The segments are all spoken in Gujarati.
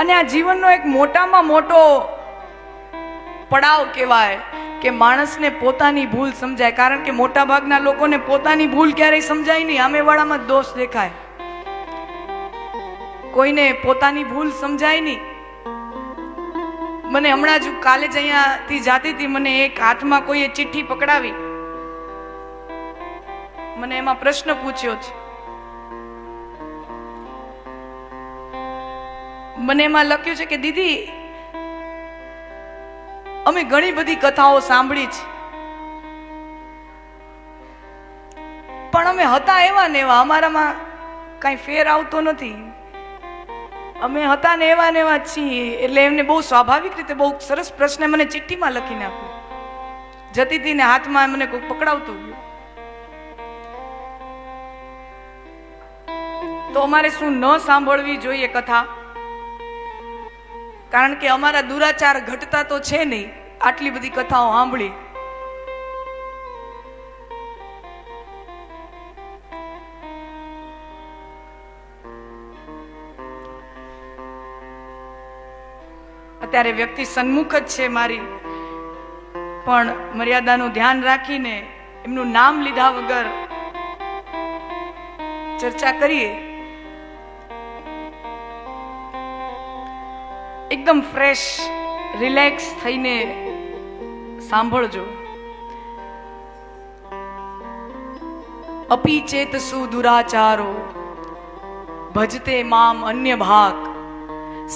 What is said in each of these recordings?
અને આ જીવનનો એક મોટામાં મોટો પડાવ કહેવાય કે માણસને પોતાની ભૂલ સમજાય. કારણ કે મોટા ભાગના લોકોને પોતાની ભૂલ ક્યારેય સમજાય નહીં, સામેવાળામાં જ દોષ દેખાય. કોઈને પોતાની ભૂલ સમજાય નહીં. મને હમણાં જ કાલે જ અહીંયાથી જાતી હતી, મને એક હાથમાં કોઈએ ચિઠ્ઠી પકડાવી, મને એમાં પ્રશ્ન પૂછ્યો છે. મને એમાં લખ્યું છે કે દીદી, અમે ઘણી બધી કથાઓ સાંભળી છે, પણ અમે હતા એવા ને એવા, અમારામાં કઈ ફેર આવતો નથી. અમે હતા ને એવા છીએ. એટલે એમને બહુ સ્વાભાવિક રીતે બહુ સરસ પ્રશ્ન મને ચિઠ્ઠીમાં લખીને આપ્યો. જતી હતી ને હાથમાં મને કોઈ પકડાવતું ગયું. તો અમારે શું ન સાંભળવી જોઈએ કથા? કારણ કે અમારા દુરાચાર ઘટતા તો છે નહીં, આટલી બધી કથાઓ સાંભળી. અત્યારે વ્યક્તિ સન્મુખ જ છે મારી, પણ મર્યાદાનું ધ્યાન રાખીને એમનું નામ લીધા વગર ચર્ચા કરીએ. એકદમ ફ્રેશ, રિલેક્સ થઈને સાંભળજો. અપી ચેતસુ દુરાચારો ભજતે મામ અન્ય ભાગ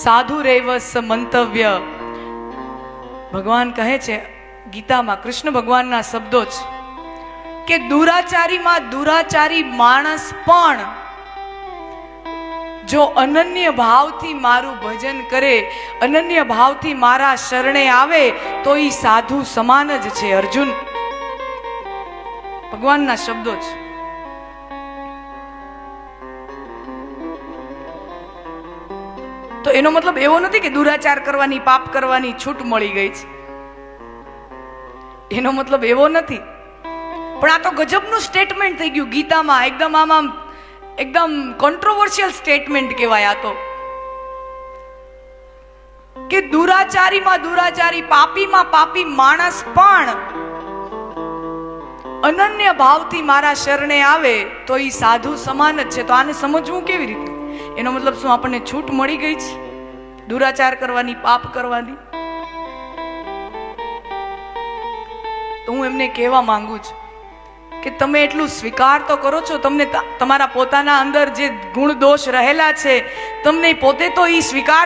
સાધુ રેવસ મંતવ્ય. ભગવાન કહે છે ગીતામાં, કૃષ્ણ ભગવાનના શબ્દો છે કે દુરાચારીમાં દુરાચારી માણસ પણ જો અનન્ય ભાવથી મારું ભજન કરે, અનન્ય ભાવથી મારા શરણે આવે તો એ સાધુ સમાન જ છે. અર્જુન, ભગવાનના શબ્દો છે. તો એનો મતલબ એવો નથી કે દુરાચાર કરવાની, પાપ કરવાની છૂટ મળી ગઈ છે, એનો મતલબ એવો નથી. પણ આ તો ગજબનું સ્ટેટમેન્ટ થઈ ગયું ગીતામાં. એકદમ કોન્ટ્રોવર્શિયલ સ્ટેટમેન્ટ કહેવાય આ તો, કે દુરાચારીમાં દુરાચારી, પાપીમાં પાપી માણસ પણ અનન્ય ભાવથી મારા શરણે આવે તો એ સાધુ સમાન જ છે. તો આને સમજવું કેવી રીતે? એનો મતલબ શું આપણને છૂટ મળી ગઈ છે દુરાચાર કરવાની, પાપ કરવાની? તો હું એમને કહેવા માંગુ છું કે તમે એટલું સ્વીકાર તો કરો છો, તમને તમારા પોતાના અંદર જે ગુણ દોષ રહેલા છે તમને પોતે તો એ સ્વીકાર